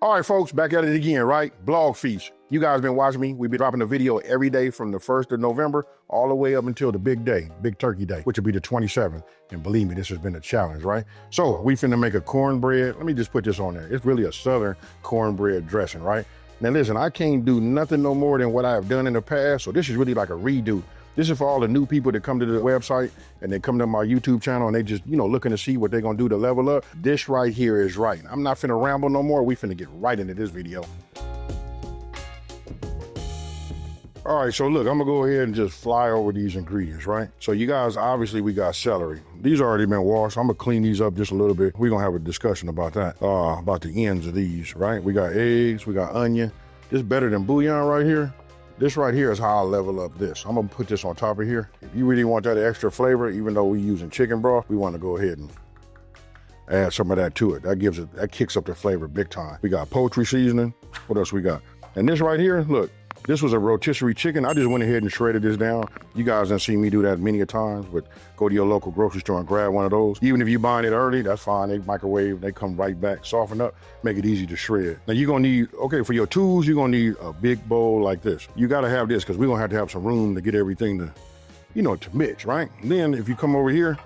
All right, folks, back at it again, right? Blog feast. You guys been watching me. We've been dropping a video every day from the 1st of November all the way up until the big day, Big Turkey Day, which will be the 27th. And believe me, this has been a challenge, right? So we finna make a cornbread. Let me just put this on there. It's really a Southern cornbread dressing, right? Now listen, I can't do nothing no more than what I have done in the past. So this is really like a redo. This is for all the new people that come to the website and they come to my YouTube channel and they just, looking to see what they're gonna do to level up. This right here is right. I'm not finna ramble no more. We finna get right into this video. All right, so look, I'm gonna go ahead and just fly over these ingredients, right? So you guys, obviously we got celery. These already been washed. I'm gonna clean these up just a little bit. We're gonna have a discussion about that, about the ends of these, right? We got eggs, we got onion. This better than bouillon right here. This right here is how I level up this. I'm gonna put this on top of here. If you really want that extra flavor, even though we're using chicken broth, we wanna go ahead and add some of that to it. That kicks up the flavor big time. We got poultry seasoning. What else we got? And this right here, look, this was a rotisserie chicken. I just went ahead and shredded this down. You guys done seen me do that many a times, but go to your local grocery store and grab one of those. Even if you're buying it early, that's fine. They microwave, they come right back, soften up, make it easy to shred. Now you're gonna need, okay, for your tools, you're gonna need a big bowl like this. You gotta have this because we're gonna have some room to get everything to, to mix, right? And then if you come over here,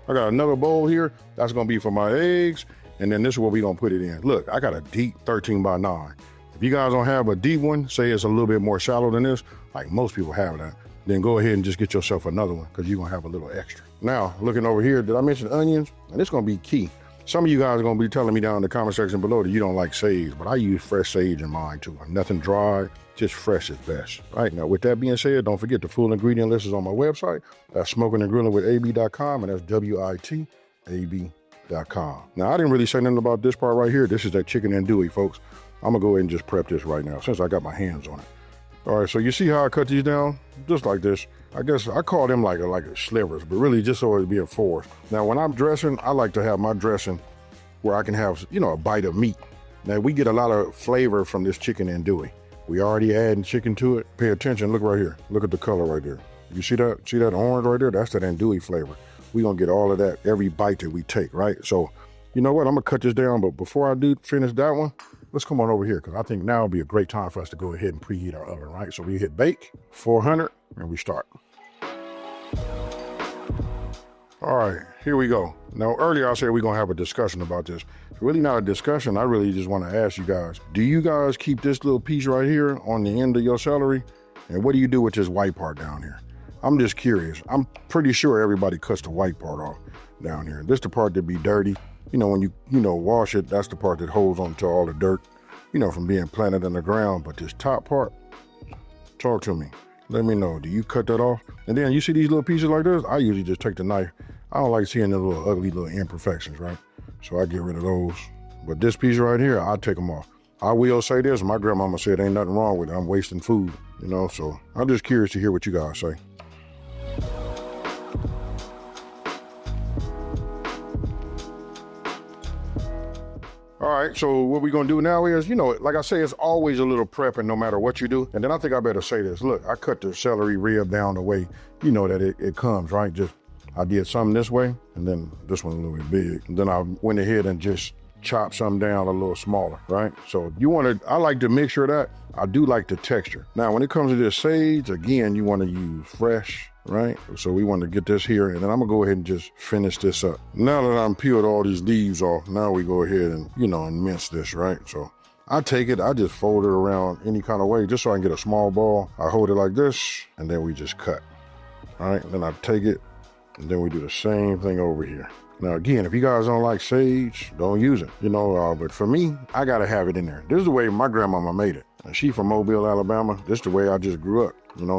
I got another bowl here. That's gonna be for my eggs. And then this is where we're gonna put it in. Look, I got a deep 13 by 9. If you guys don't have a deep one, say it's a little bit more shallow than this, like most people have that, then go ahead and just get yourself another one because you're gonna have a little extra. Now, looking over here, did I mention onions? And it's gonna be key. Some of you guys are gonna be telling me down in the comment section below that you don't like sage, but I use fresh sage in mine too. Nothing dry, just fresh is best. Right, now with that being said, don't forget the full ingredient list is on my website. That's Smokin and Grillin with AB.com, and that's WITAB.com. Now, I didn't really say nothing about this part right here. This is that chicken andouille, folks. I'm gonna go ahead and just prep this right now since I got my hands on it. All right, so you see how I cut these down? Just like this. I guess I call them like slivers, but really just so it's being forced. Now, when I'm dressing, I like to have my dressing where I can have, a bite of meat. Now, we get a lot of flavor from this chicken andouille. We already adding chicken to it. Pay attention, look right here. Look at the color right there. You see that? See that orange right there? That's that andouille flavor. We're gonna get all of that every bite that we take, right? So, you know what? I'm gonna cut this down, but before I do finish that one, let's come on over here because I think now would be a great time for us to go ahead and preheat our oven, right? So we hit bake, 400, and we start. All right, here we go. Now, earlier I said we're gonna have a discussion about this. It's really not a discussion. I really just wanna ask you guys, do you guys keep this little piece right here on the end of your celery? And what do you do with this white part down here? I'm just curious. I'm pretty sure everybody cuts the white part off down here. This the part that be dirty. When you, wash it, that's the part that holds on to all the dirt, from being planted in the ground. But this top part, talk to me. Let me know, do you cut that off? And then you see these little pieces like this? I usually just take the knife. I don't like seeing the little ugly little imperfections, right? So I get rid of those. But this piece right here, I take them off. I will say this, my grandmama said ain't nothing wrong with it. I'm wasting food, so I'm just curious to hear what you guys say. All right, so what we're gonna do now is, like I say, it's always a little prepping no matter what you do. And then I think I better say this. Look, I cut the celery rib down the way, that it comes, right? Just, I did some this way, and then this one a little bit big. And then I went ahead and just chopped some down a little smaller, right? So I like the mixture of that. I do like the texture. Now, when it comes to this sage, again, you wanna use fresh, right? So we want to get this here, and then I'm gonna go ahead and just finish this up. Now that I'm peeled all these leaves off, now we go ahead and, and mince this, right? So I take it, I just fold it around any kind of way, just so I can get a small ball. I hold it like this, and then we just cut. All right, then I take it, and then we do the same thing over here. Now, again, if you guys don't like sage, don't use it, but for me, I gotta have it in there. This is the way my grandmama made it. And she from Mobile, Alabama. This is the way I just grew up,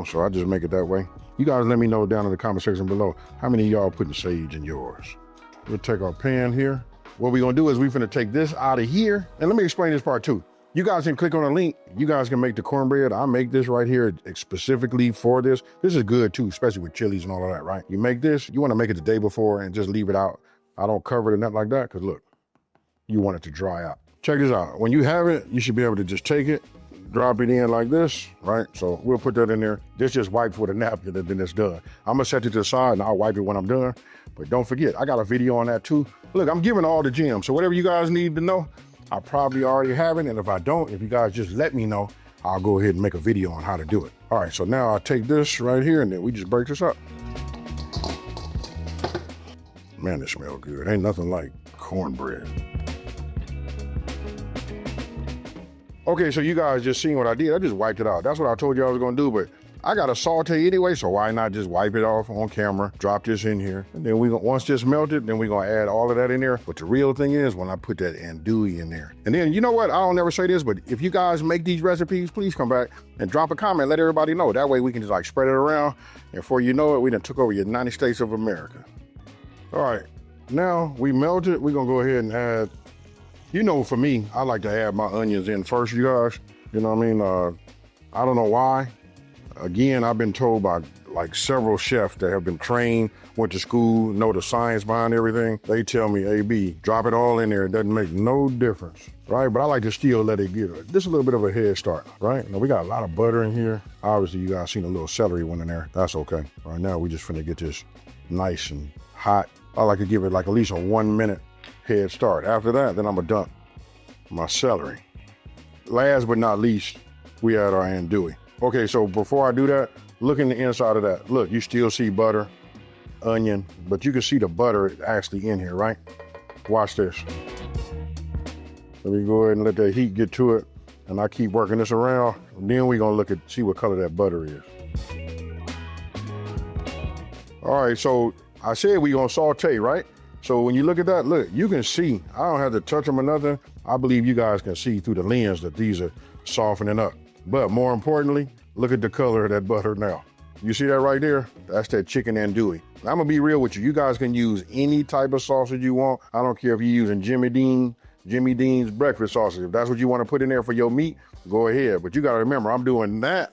so I just make it that way. You guys let me know down in the comment section below, how many of y'all putting sage in yours? We'll take our pan here. What we're gonna do is we're gonna take this out of here. And let me explain this part too. You guys can click on the link. You guys can make the cornbread. I make this right here specifically for this. This is good too, especially with chilies and all of that, right? You make this, you wanna make it the day before and just leave it out. I don't cover it or nothing like that, because look, you want it to dry out. Check this out. When you have it, you should be able to just take it, drop it in like this, right? So we'll put that in there. This just wipes with a napkin and then it's done. I'm gonna set it to the side and I'll wipe it when I'm done. But don't forget, I got a video on that too. Look, I'm giving all the gems. So whatever you guys need to know, I probably already have it, and if I don't, if you guys just let me know, I'll go ahead and make a video on how to do it. All right, so now I take this right here, and then we just break this up. Man, this smells good. Ain't nothing like cornbread. Okay, so you guys just seen what I did. I just wiped it out. That's what I told you I was gonna do, but I got a saute anyway, so why not just wipe it off on camera, drop this in here, and then once this melted, then we're gonna add all of that in there. But the real thing is when I put that andouille in there. And then, you know what, I don't never say this, but if you guys make these recipes, please come back and drop a comment, let everybody know. That way we can just like spread it around, and before you know it, we done took over the United States of America. All right, now we melted, we're gonna go ahead and add, you know, for me, I like to add my onions in first, you guys. You know what I mean? I don't know why. Again, I've been told by like several chefs that have been trained, went to school, know the science behind everything. They tell me, AB, drop it all in there. It doesn't make no difference, right? But I like to still let it get just a little bit of a head start, right? Now we got a lot of butter in here. Obviously, you guys seen a little celery one in there. That's okay. Right now, we just finna get this nice and hot. I like to give it like at least a 1 minute head start. After that, then I'm gonna dump my celery. Last but not least, we add our andouille. Okay, so before I do that, look in the inside of that. Look, you still see butter, onion, but you can see the butter actually in here, right? Watch this. Let me go ahead and let that heat get to it, and I keep working this around. And then we're gonna look at, see what color that butter is. All right, so I said we're gonna saute, right? So when you look at that, look, you can see, I don't have to touch them or nothing. I believe you guys can see through the lens that these are softening up. But more importantly, look at the color of that butter now. You see that right there? That's that chicken andouille. I'm gonna be real with you. You guys can use any type of sausage you want. I don't care if you're using Jimmy Dean's breakfast sausage. If that's what you wanna put in there for your meat, go ahead. But you gotta remember, I'm doing that,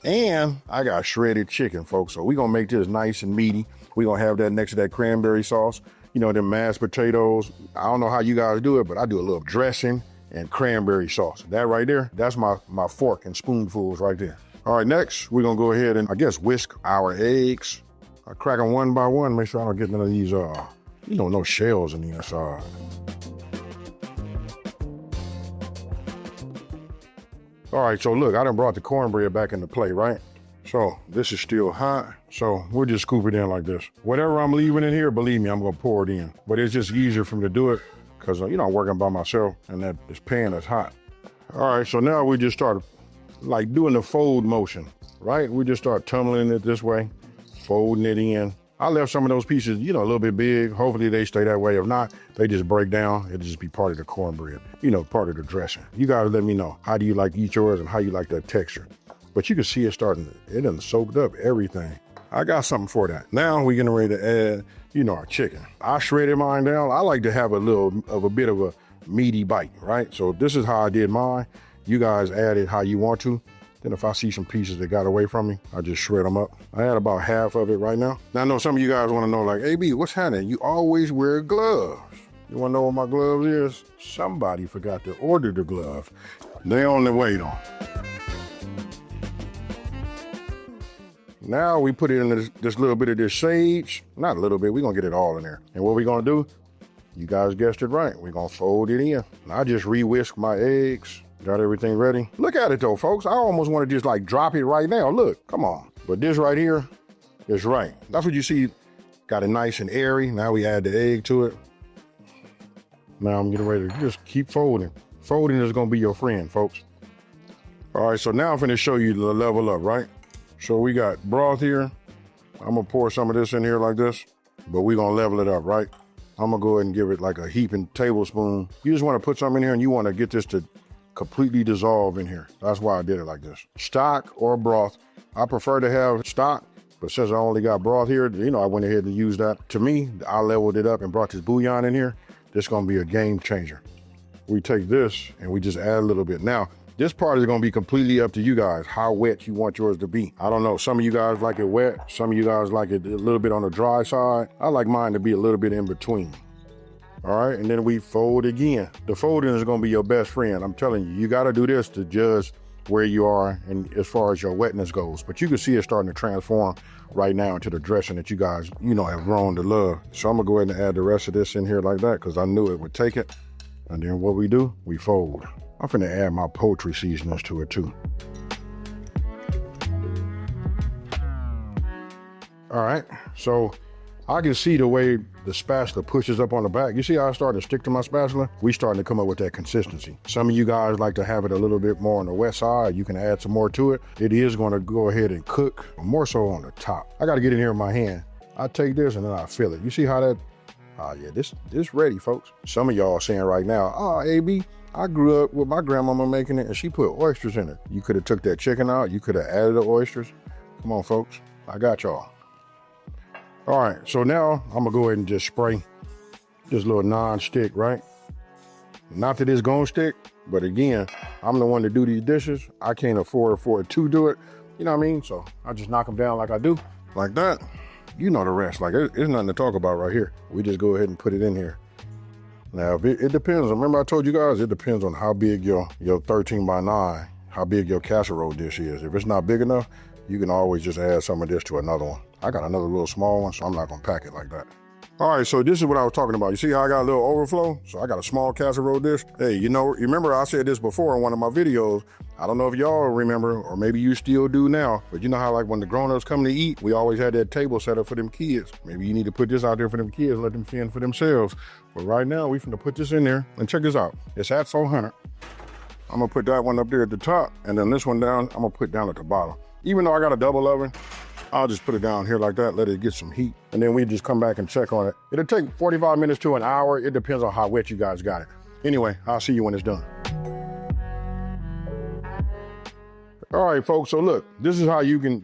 and I got shredded chicken, folks. So we're gonna make this nice and meaty. We're gonna have that next to that cranberry sauce. You know, them mashed potatoes. I don't know how you guys do it, but I do a little dressing and cranberry sauce. That right there, that's my fork and spoonfuls right there. All right, next, we're gonna go ahead and, I guess, whisk our eggs. I crack them one by one, make sure I don't get none of these, you know, no shells in the inside. All right, so look, I done brought the cornbread back into play, right? So this is still hot, so we'll just scoop it in like this. Whatever I'm leaving in here, believe me, I'm gonna pour it in. But it's just easier for me to do it because, you know, I'm working by myself and that this pan is hot. All right, so now we just start like doing the fold motion, right? We just start tumbling it this way, folding it in. I left some of those pieces, you know, a little bit big. Hopefully they stay that way. If not, they just break down. It'll just be part of the cornbread, you know, part of the dressing. You guys let me know, how do you like to eat yours and how you like that texture? But you can see it starting, it done soaked up everything. I got something for that. Now we're getting ready to add, you know, our chicken. I shredded mine down. I like to have a bit of a meaty bite, right? So this is how I did mine. You guys add it how you want to. Then if I see some pieces that got away from me, I just shred them up. I had about half of it right now. Now I know some of you guys want to know, like, AB, what's happening? You always wear gloves. You want to know what my gloves is? Somebody forgot to order the gloves. They on the way though. Now we put it in this little bit of this sage. Not a little bit, we're gonna get it all in there. And what we're gonna do, you guys guessed it right, we're gonna fold it in. I just re-whisk my eggs, got everything ready. Look at it though, folks. I almost wanna just like drop it right now. Look, come on. But this right here is right. That's what you see, got it nice and airy. Now we add the egg to it. Now I'm getting ready to just keep folding. Folding is gonna be your friend, folks. All right, so now I'm gonna show you the level up, right? So we got broth here. I'm gonna pour some of this in here like this, but we're gonna level it up, right? I'm gonna go ahead and give it like a heaping tablespoon. You just wanna put some in here and you wanna get this to completely dissolve in here. That's why I did it like this. Stock or broth. I prefer to have stock, but since I only got broth here, you know, I went ahead and used that. To me, I leveled it up and brought this bouillon in here. This is gonna be a game changer. We take this and we just add a little bit. Now, this part is gonna be completely up to you guys, how wet you want yours to be. I don't know, some of you guys like it wet, some of you guys like it a little bit on the dry side. I like mine to be a little bit in between. All right, and then we fold again. The folding is gonna be your best friend. I'm telling you, you gotta do this to judge where you are and as far as your wetness goes. But you can see it starting to transform right now into the dressing that you guys, you know, have grown to love. So I'm gonna go ahead and add the rest of this in here like that because I knew it would take it. And then what we do, we fold. I'm finna add my poultry seasonings to it too. All right, so I can see the way the spatula pushes up on the back. You see how I started to stick to my spatula? We starting to come up with that consistency. Some of you guys like to have it a little bit more on the wet side. You can add some more to it. It is gonna go ahead and cook, more so on the top. I gotta get in here with my hand. I take this and then I feel it. You see how that, yeah, this ready, folks. Some of y'all saying right now, oh, AB, I grew up with my grandmama making it and she put oysters in it. You could have took that chicken out. You could have added the oysters. Come on, folks, I got y'all. All right, so now I'm gonna go ahead and just spray this little non-stick, right? Not that it's gonna stick, but again, I'm the one to do these dishes. I can't afford for it to do it. You know what I mean? So I just knock them down like I do, like that. You know the rest, like there's nothing to talk about right here. We just go ahead and put it in here. Now, if it depends, remember I told you guys, it depends on how big your 13 by 9, how big your casserole dish is. If it's not big enough, you can always just add some of this to another one. I got another little small one, so I'm not gonna pack it like that. All right, so this is what I was talking about. You see how I got a little overflow? So I got a small casserole dish. Hey, you know, remember I said this before in one of my videos. I don't know if y'all remember, or maybe you still do now, but you know how like when the grown-ups come to eat, we always had that table set up for them kids. Maybe you need to put this out there for them kids, let them fend for themselves. But right now, we finna put this in there, and check this out. It's at 400. I'm gonna put that one up there at the top, and then this one down, I'm gonna put down at the bottom. Even though I got a double oven, I'll just put it down here like that, let it get some heat, and then we just come back and check on it. It'll take 45 minutes to an hour. It depends on how wet you guys got it. Anyway, I'll see you when it's done. All right, folks, so look, this is how you can,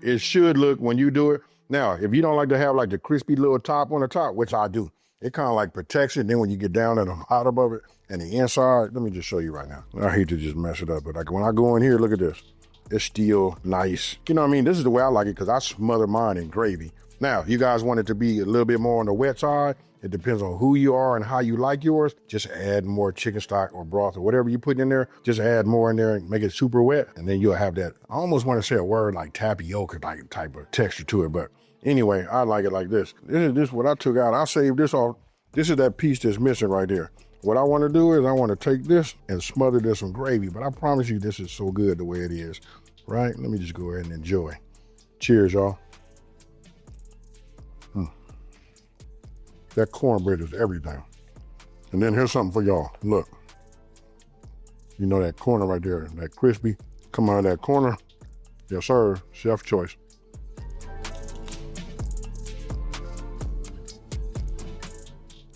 it should look when you do it. Now, if you don't like to have like the crispy little top on the top, which I do, it kind of like protects it. Then when you get down at the bottom of it and the inside, let me just show you right now. I hate to just mess it up, but like when I go in here, look at this. It's still nice. You know what I mean? This is the way I like it because I smother mine in gravy. Now, if you guys want it to be a little bit more on the wet side, it depends on who you are and how you like yours. Just add more chicken stock or broth or whatever you put in there. Just add more in there and make it super wet. And then you'll have that, I almost want to say a word like tapioca type of texture to it. But anyway, I like it like this. This is what I took out. I saved this off. This is that piece that's missing right there. What I want to do is I want to take this and smother this in gravy, but I promise you this is so good the way it is, right? Let me just go ahead and enjoy. Cheers, y'all. That cornbread is everything. And then here's something for y'all. Look, you know that corner right there, that crispy, come out of that corner. Yes, sir, chef choice.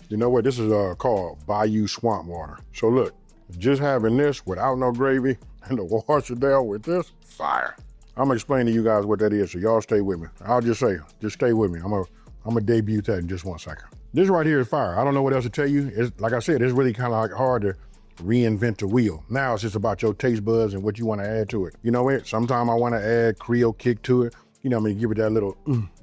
You know what, this is called Bayou Swamp Water. So look, just having this without no gravy and the wash it down with this, fire. I'm gonna explain to you guys what that is, so y'all stay with me. I'll just say, just stay with me. I'm gonna debut that in just 1 second. This right here is fire. I don't know what else to tell you. It's, like I said, it's really kind of like hard to reinvent the wheel. Now it's just about your taste buds and what you want to add to it. You know what? Sometimes I want to add Creole kick to it. You know what I mean? Give it that little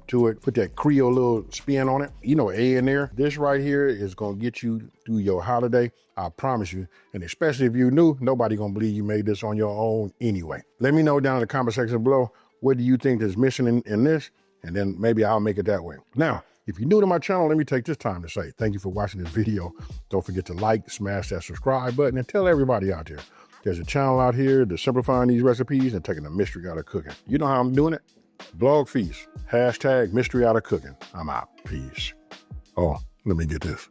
to it. Put that Creole little spin on it. You know, A in there. This right here is going to get you through your holiday. I promise you. And especially if you're new, nobody going to believe you made this on your own anyway. Let me know down in the comment section below, what do you think is missing in this? And then maybe I'll make it that way. Now, if you're new to my channel, let me take this time to say thank you for watching this video. Don't forget to like, smash that subscribe button, and tell everybody out there. There's a channel out here that's simplifying these recipes and taking the mystery out of cooking. You know how I'm doing it? Blog Feast, # mystery out of cooking. I'm out. Peace. Oh, let me get this.